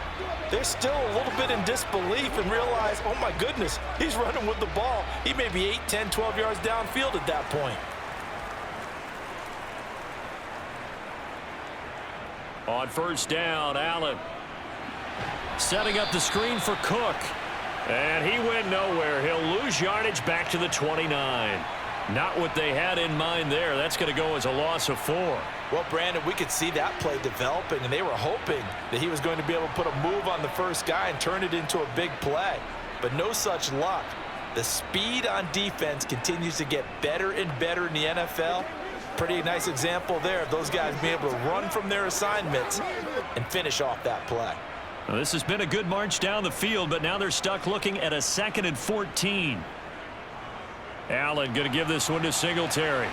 They're still a little bit in disbelief and realize, oh my goodness, he's running with the ball. He may be 8, 10, 12 yards downfield at that point. On 1st down, Allen setting up the screen for Cook. And he went nowhere. He'll lose yardage back to the 29. Not what they had in mind there. That's going to go as a loss of 4. Well, Brandon, we could see that play developing, and they were hoping that he was going to be able to put a move on the first guy and turn it into a big play. But no such luck. The speed on defense continues to get better and better in the NFL. Pretty nice example there of those guys being able to run from their assignments and finish off that play. Well, this has been a good march down the field, but now they're stuck looking at a 2nd and 14. Allen going to give this one to Singletary.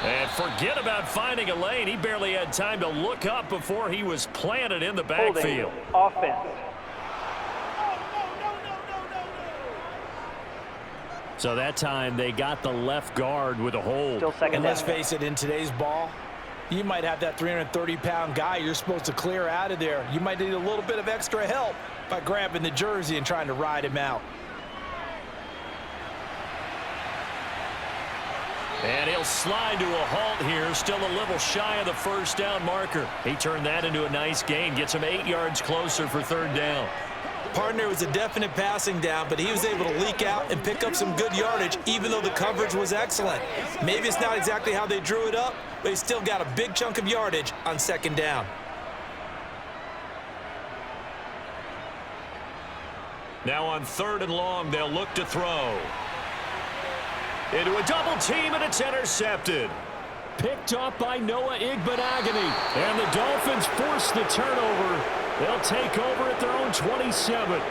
And forget about finding a lane. He barely had time to look up before he was planted in the backfield. Offense. So that time they got the left guard with a hold. Still 2nd And let's down. face it, in today's ball, you might have that 330-pound guy you're supposed to clear out of there. You might need a little bit of extra help by grabbing the jersey and trying to ride him out. And he'll slide to a halt here, still a little shy of the 1st down marker. He turned that into a nice gain, gets him 8 yards closer for 3rd down. Partner was a definite passing down, but he was able to leak out and pick up some good yardage, even though the coverage was excellent. Maybe it's not exactly how they drew it up, but he still got a big chunk of yardage on 2nd down. Now on 3rd and long, they'll look to throw. Into a double team, and it's intercepted. Picked off by Noah Igbenogany. And the Dolphins force the turnover. They'll take over at their own 27.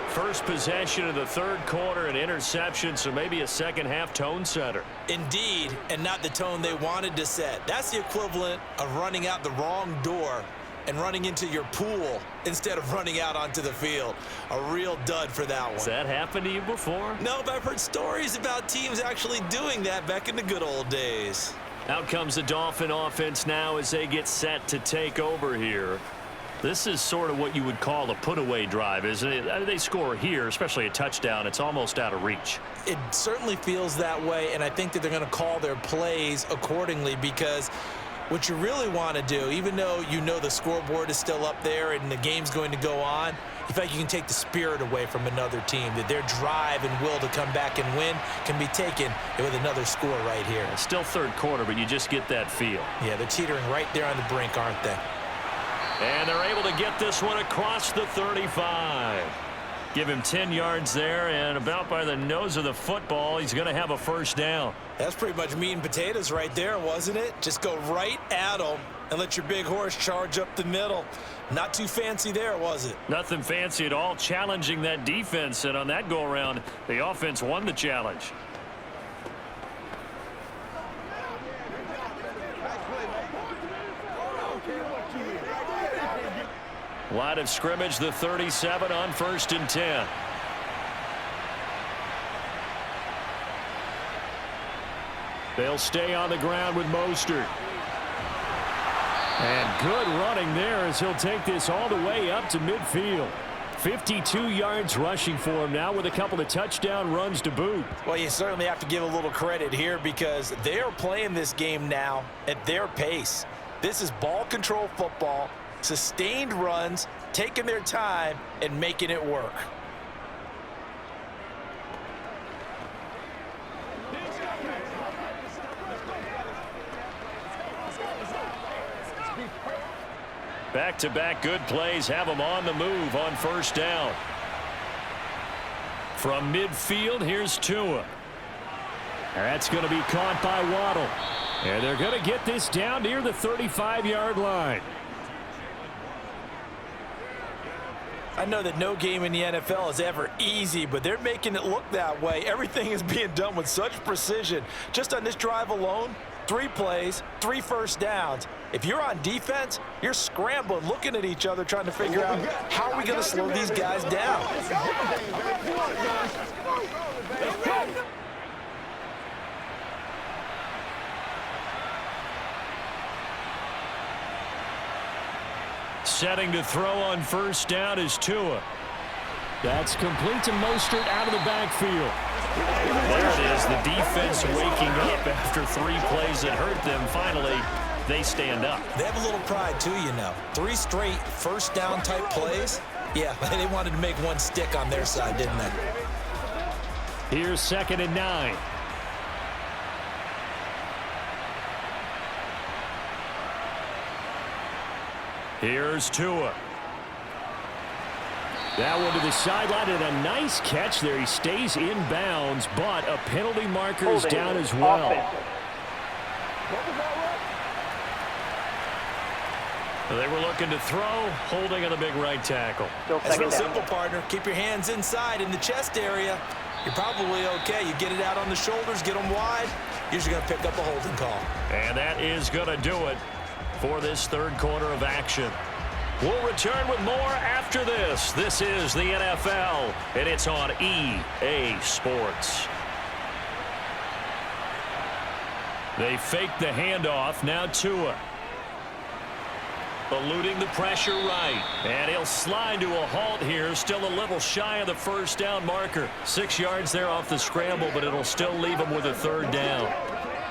First possession of the 3rd quarter, an interception, so maybe a second-half tone setter. Indeed, and not the tone they wanted to set. That's the equivalent of running out the wrong door and running into your pool instead of running out onto the field. A real dud for that one. Has that happened to you before? No, but I've heard stories about teams actually doing that back in the good old days. Out comes the Dolphin offense now as they get set to take over here. This is sort of what you would call a put-away drive, isn't it? They score here, especially a touchdown. It's almost out of reach. It certainly feels that way, and I think that they're going to call their plays accordingly, because what you really want to do, even though you know the scoreboard is still up there and the game's going to go on, in fact, you can take the spirit away from another team, that their drive and will to come back and win can be taken with another score right here. Still 3rd quarter, but you just get that feel. Yeah, they're teetering right there on the brink, aren't they? And they're able to get this one across the 35. Give him 10 yards there, and about by the nose of the football, he's going to have a first down. That's pretty much meat and potatoes right there, wasn't it? Just go right at them and let your big horse charge up the middle. Not too fancy there, was it? Nothing fancy at all, challenging that defense, and on that go-around, the offense won the challenge. Line of scrimmage, the 37 on 1st and 10. They'll stay on the ground with Mostert. And good running there as he'll take this all the way up to midfield. 52 yards rushing for him now with a couple of touchdown runs to boot. Well, you certainly have to give a little credit here, because they're playing this game now at their pace. This is ball control football. Sustained runs, taking their time, and making it work. Back-to-back good plays have them on the move on 1st down. From midfield, here's Tua. That's going to be caught by Waddle. And they're going to get this down near the 35-yard line. I know that no game in the NFL is ever easy, but they're making it look that way. Everything is being done with such precision. Just on this drive alone, 3 plays, 3 first downs. If you're on defense, you're scrambling, looking at each other, trying to figure out how are we going to slow these guys down. Setting to throw on 1st down is Tua. That's complete to Mostert out of the backfield. There it is, the defense waking up after 3 plays that hurt them. Finally, they stand up. They have a little pride too, you know. 3 straight first down type plays. Yeah, they wanted to make one stick on their side, didn't they? Here's 2nd and 9. Here's Tua. That one to the sideline, and a nice catch there. He stays in bounds, but a penalty marker is down as well. They were looking to throw, holding on the big right tackle. It's real simple, partner. Keep your hands inside in the chest area. You're probably okay. You get it out on the shoulders, get them wide. You're just going to pick up a holding call. And that is going to do it for this 3rd quarter of action. We'll return with more after this. This is the NFL, and it's on EA Sports. They fake the handoff. Now Tua. Eluding the pressure right. And he'll slide to a halt here. Still a little shy of the first down marker. 6 yards there off the scramble, but it'll still leave him with a 3rd down.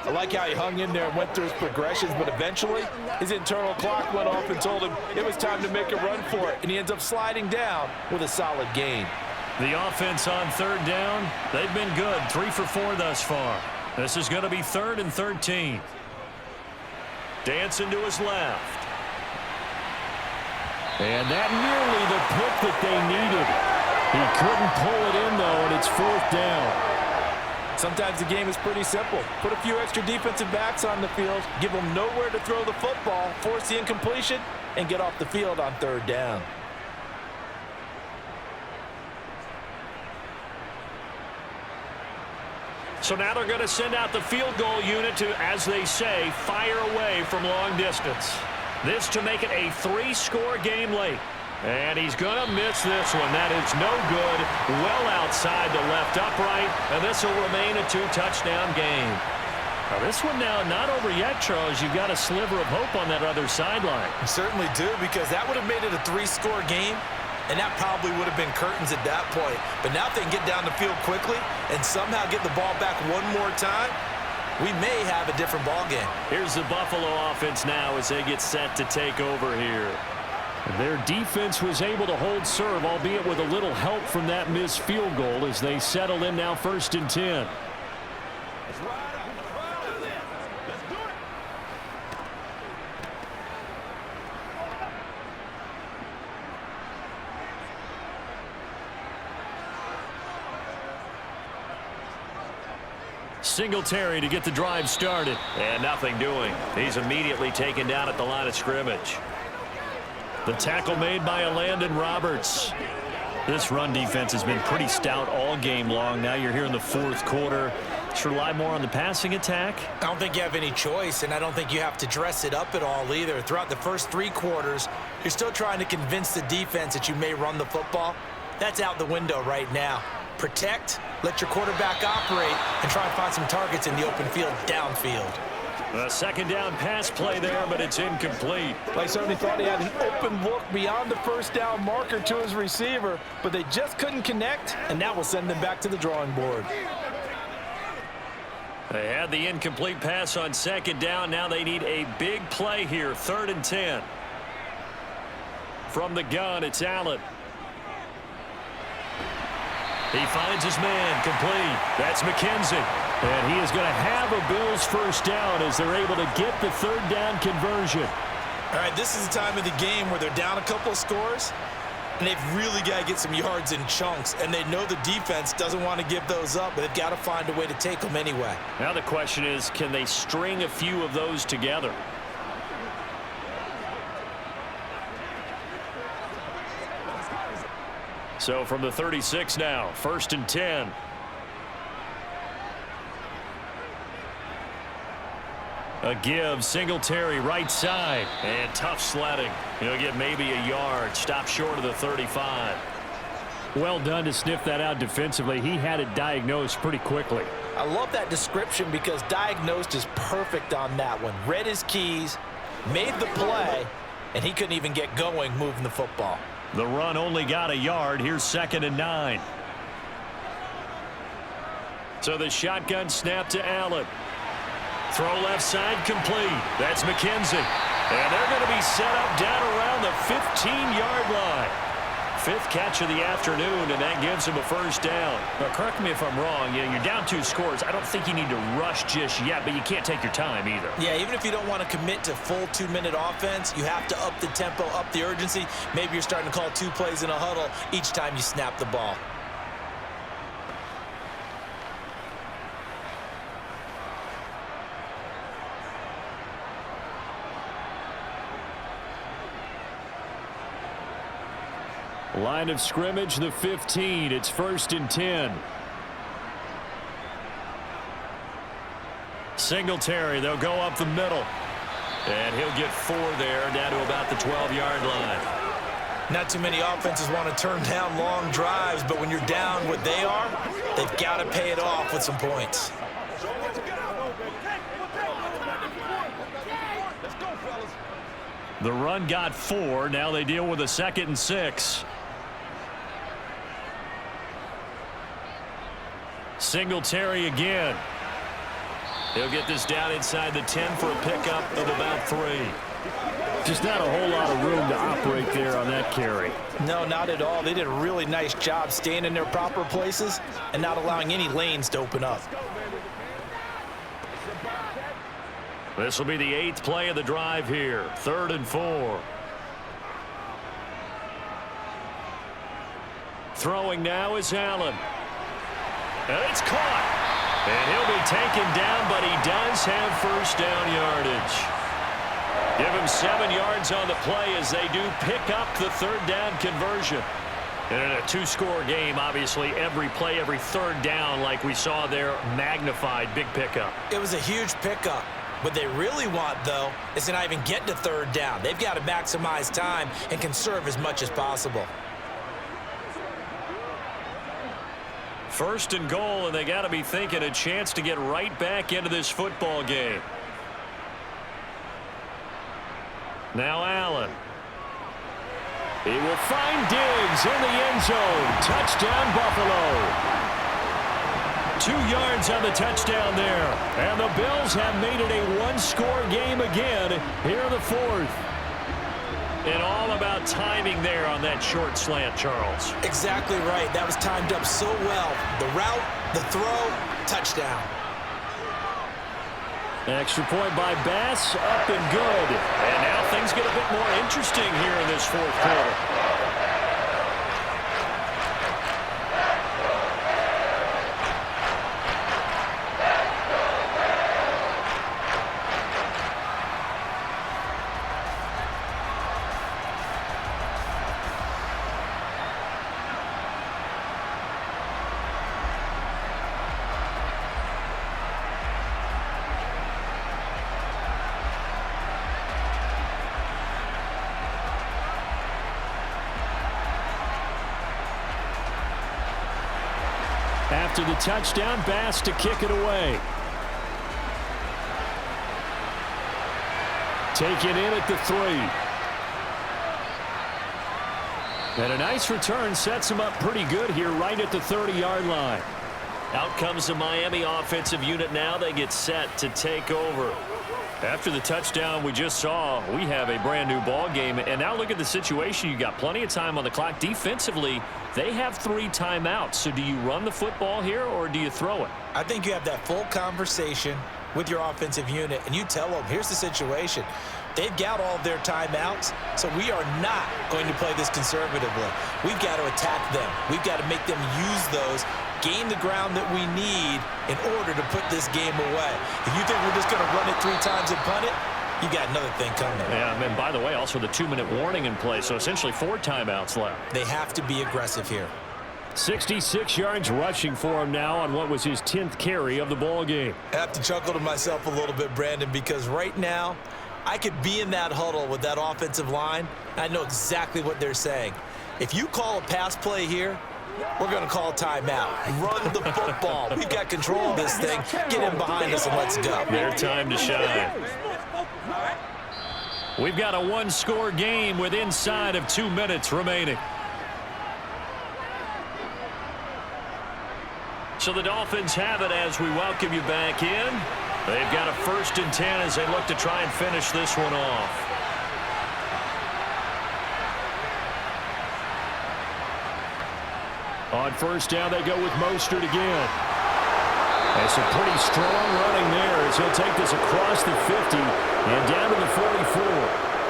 I like how he hung in there and went through his progressions, but eventually his internal clock went off and told him it was time to make a run for it, and he ends up sliding down with a solid gain. The offense on 3rd down, they've been good. 3 for 4 thus far. This is going to be 3rd and 13. Dancing to his left. And that nearly the pick that they needed. He couldn't pull it in, though, and it's 4th down. Sometimes the game is pretty simple. Put a few extra defensive backs on the field, give them nowhere to throw the football, force the incompletion, and get off the field on 3rd down. So now they're going to send out the field goal unit to, as they say, fire away from long distance. This to make it a 3-score game late. And he's going to miss this one. That is no good. Well outside the left upright. And this will remain a 2-touchdown game. Now this one now not over yet, Charles. You've got a sliver of hope on that other sideline. You certainly do, because that would have made it a 3-score game. And that probably would have been curtains at that point. But now if they can get down the field quickly and somehow get the ball back one more time, we may have a different ball game. Here's the Buffalo offense now as they get set to take over here. Their defense was able to hold serve, albeit with a little help from that missed field goal as they settle in now 1st and 10. Singletary to get the drive started. And nothing doing. He's immediately taken down at the line of scrimmage. The tackle made by Landon Roberts. This run defense has been pretty stout all game long. Now you're here in the 4th quarter. Should rely more on the passing attack. I don't think you have any choice, and I don't think you have to dress it up at all either. Throughout the first 3 quarters, you're still trying to convince the defense that you may run the football. That's out the window right now. Protect, let your quarterback operate, and try and find some targets in the open field downfield. A 2nd down pass play there, but it's incomplete. They certainly thought he had an open look beyond the 1st down marker to his receiver, but they just couldn't connect, and that will send them back to the drawing board. They had the incomplete pass on 2nd down. Now they need a big play here, 3rd and 10. From the gun, it's Allen. He finds his man, complete. That's McKenzie. And he is going to have a Bills 1st down as they're able to get the 3rd down conversion. All right, this is the time of the game where they're down a couple of scores, and they've really got to get some yards in chunks, and they know the defense doesn't want to give those up, but they've got to find a way to take them anyway. Now the question is, can they string a few of those together? So from the 36 now, 1st and 10. A give, Singletary right side, and tough sledding. He'll get maybe a yard, stop short of the 35. Well done to sniff that out defensively. He had it diagnosed pretty quickly. I love that description because diagnosed is perfect on that one. Read his keys, made the play, and he couldn't even get going moving the football. The run only got a yard. Here's 2nd and 9. So the shotgun snap to Allen. Throw left side complete. That's McKenzie. And they're going to be set up down around the 15-yard line. 5th catch of the afternoon, and that gives him a 1st down. Now, correct me if I'm wrong. You know, you're down 2 scores. I don't think you need to rush just yet, but you can't take your time either. Yeah, even if you don't want to commit to full 2-minute offense, you have to up the tempo, up the urgency. Maybe you're starting to call 2 plays in a huddle each time you snap the ball. Line of scrimmage, the 15. It's 1st and 10. Singletary, they'll go up the middle. And he'll get 4 there, down to about the 12-yard line. Not too many offenses want to turn down long drives, but when you're down what they are, they've got to pay it off with some points. The run got 4. Now they deal with a 2nd and 6. Singletary again. He'll get this down inside the 10 for a pickup of about 3. Just not a whole lot of room to operate there on that carry. No, not at all. They did a really nice job staying in their proper places and not allowing any lanes to open up. This will be the 8th play of the drive here. 3rd and 4. Throwing now is Allen. And it's caught. And he'll be taken down, but he does have first down yardage. Give him 7 yards on the play as they do pick up the third down conversion. And in a 2-score game, obviously, every play, every third down, like we saw there, magnified, big pickup. It was a huge pickup. What they really want, though, is to not even get to third down. They've got to maximize time and conserve as much as possible. First and goal, and they got to be thinking a chance to get right back into this football game. Now Allen. He will find Diggs in the end zone. Touchdown, Buffalo. 2 yards on the touchdown there. And the Bills have made it a 1-score game again here in the fourth. And all about timing there on that short slant, Charles. Exactly right. That was timed up so well. The route, the throw, touchdown. Extra point by Bass, up and good. And now things get a bit more interesting here in this fourth quarter. After the touchdown, Bass to kick it away. Taken in at the 3. And a nice return sets him up pretty good here right at the 30-yard line. Out comes the Miami offensive unit now. They get set to take over. After the touchdown we just saw, we have a brand new ball game. And now look at the situation. You got plenty of time on the clock. Defensively, they have 3 timeouts. So do you run the football here or do you throw it? I think you have that full conversation with your offensive unit, and you tell them, here's the situation. They've got all of their timeouts, so we are not going to play this conservatively. We've got to attack them. We've got to make them use those, gain the ground that we need in order to put this game away. If you think we're just going to run it 3 times and punt it, you got another thing coming. Yeah, and by the way, also the 2-minute warning in play, so essentially 4 timeouts left. They have to be aggressive here. 66 yards rushing for him now on what was his 10th carry of the ball game. I have to chuckle to myself a little bit, Brandon, because right now I could be in that huddle with that offensive line. I know exactly what they're saying. If you call a pass play here, we're going to call timeout. Run the football. We've got control of this thing. Get in behind us and let's go. Their time to shine. We've got a 1-score game with inside of 2 minutes remaining. So the Dolphins have it as we welcome you back in. They've got a 1st and 10 as they look to try and finish this one off. On 1st down, they go with Mostert again. And some pretty strong running there as he'll take this across the 50 and down to the 44.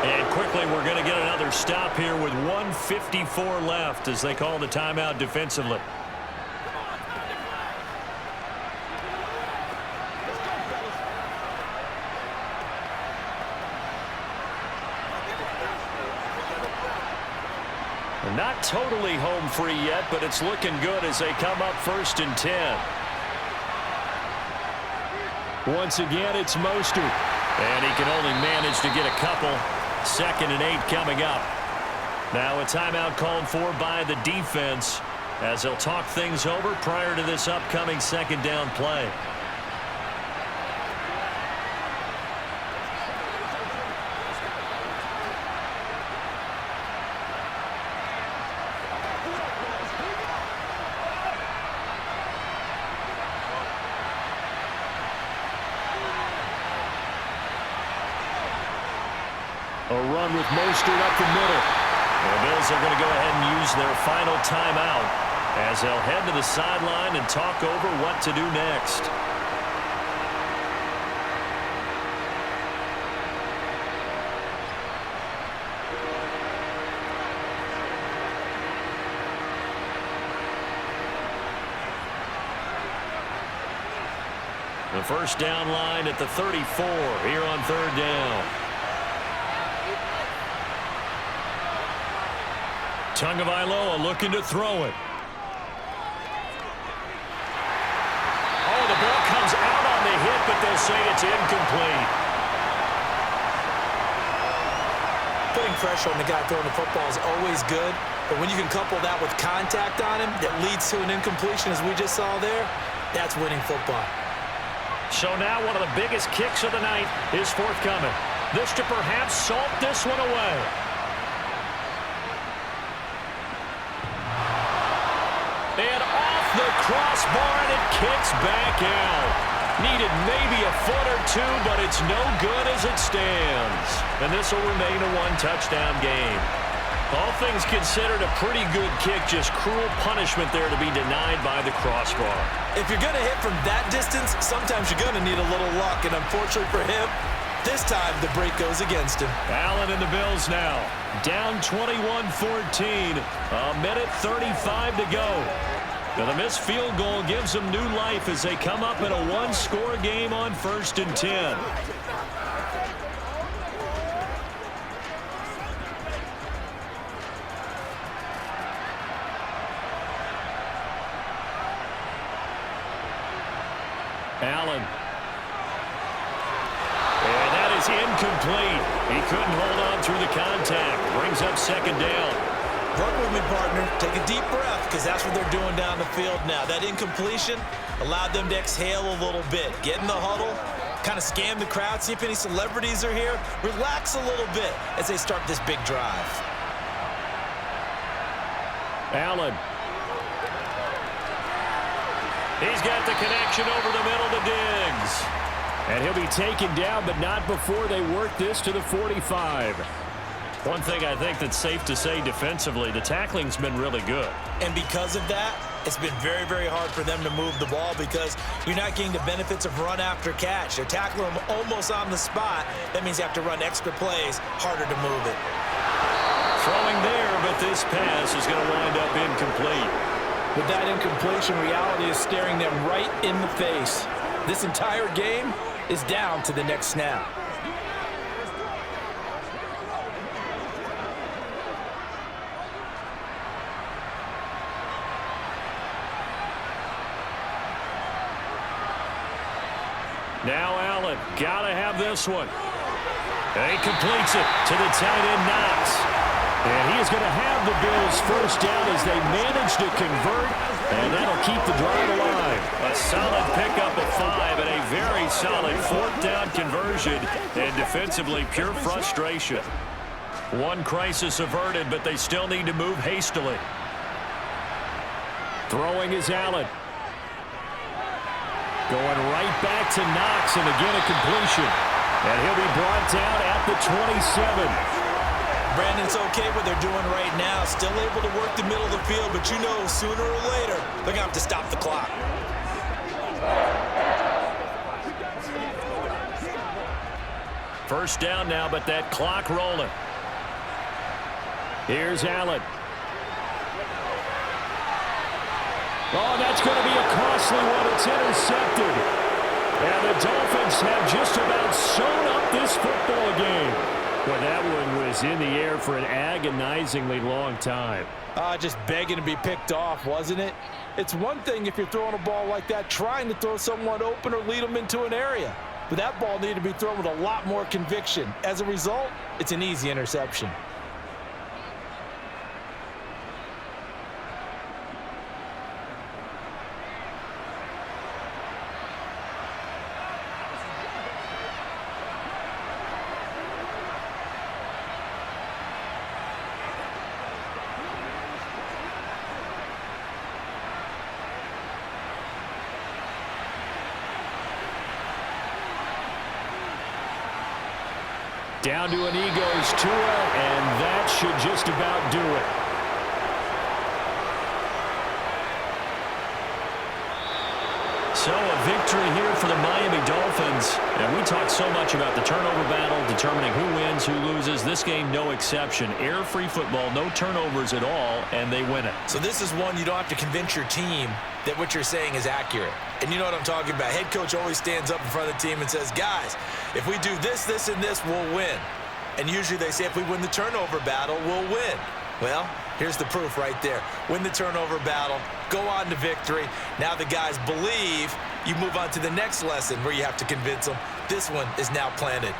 And quickly, we're going to get another stop here with 1:54 left as they call the timeout defensively. Not totally home free yet, but it's looking good as they come up 1st and 10. Once again, it's Mostert. And he can only manage to get a couple. 2nd and 8 coming up. Now a timeout called for by the defense as they'll talk things over prior to this upcoming 2nd down play. A run with Mostert up the middle. The Bills are going to go ahead and use their final timeout as they'll head to the sideline and talk over what to do next. The first down line at the 34 here on third down. Tagovailoa looking to throw it. Oh, the ball comes out on the hit, but they'll say it's incomplete. Putting pressure on the guy throwing the football is always good, but when you can couple that with contact on him that leads to an incompletion, as we just saw there, that's winning football. So now one of the biggest kicks of the night is forthcoming. This to perhaps salt this one away. And off the crossbar, and it kicks back out. Needed maybe a foot or two, but it's no good as it stands. And this will remain a one-touchdown game. All things considered, a pretty good kick, just cruel punishment there to be denied by the crossbar. If you're going to hit from that distance, sometimes you're going to need a little luck, and unfortunately for him, this time the break goes against him. Allen and the Bills now, down 21-14, a minute 35 to go. Now the missed field goal gives them new life as they come up in a one-score game on 1st and 10. Allen. And that is incomplete. He couldn't hold on through the contact. Brings up second down. Work with me, partner. Take a deep breath, because that's what they're doing down the field now. That incompletion allowed them to exhale a little bit. Get in the huddle, kind of scan the crowd, see if any celebrities are here. Relax a little bit as they start this big drive. Allen. He's got the connection over the middle to Diggs. And he'll be taken down, but not before they work this to the 45. One thing I think that's safe to say defensively, the tackling's been really good. And because of that, it's been very, very hard for them to move the ball because you're not getting the benefits of run after catch. They're tackling them almost on the spot. That means you have to run extra plays, harder to move it. Throwing there, but this pass is going to wind up incomplete. With that incompletion, reality is staring them right in the face. This entire game is down to the next snap. Now Allen, gotta have this one. And he completes it to the tight end Knox. And he is going to have the Bills first down as they manage to convert, and that'll keep the drive alive. A solid pickup of 5 and a very solid 4th down conversion, and defensively pure frustration. One crisis averted, but they still need to move hastily. Throwing is Allen. Going right back to Knox, and again a completion. And he'll be brought down at the 27. Brandon, it's okay what they're doing right now. Still able to work the middle of the field, but you know sooner or later they're going to have to stop the clock. First down now, but that clock rolling. Here's Allen. Oh, that's going to be a costly one. It's intercepted. And the Dolphins have just about sewn up this football game. Well, that one was in the air for an agonizingly long time. Just begging to be picked off, wasn't it? It's one thing if you're throwing a ball like that, trying to throw someone open or lead them into an area. But that ball needed to be thrown with a lot more conviction. As a result, it's an easy interception. Down to an Eagles Tua, and that should just about do it. So a victory here for the Miami Dolphins. And we talked so much about the turnover battle, determining who wins, who loses. This game, no exception. Air-free football, no turnovers at all, and they win it. So this is one you don't have to convince your team that what you're saying is accurate. And you know what I'm talking about. Head coach always stands up in front of the team and says, guys, if we do this, this, and this, we'll win. And usually they say if we win the turnover battle, we'll win. Well, here's the proof right there. Win the turnover battle, go on to victory. Now the guys believe. You move on to the next lesson where you have to convince them. This one is now planted.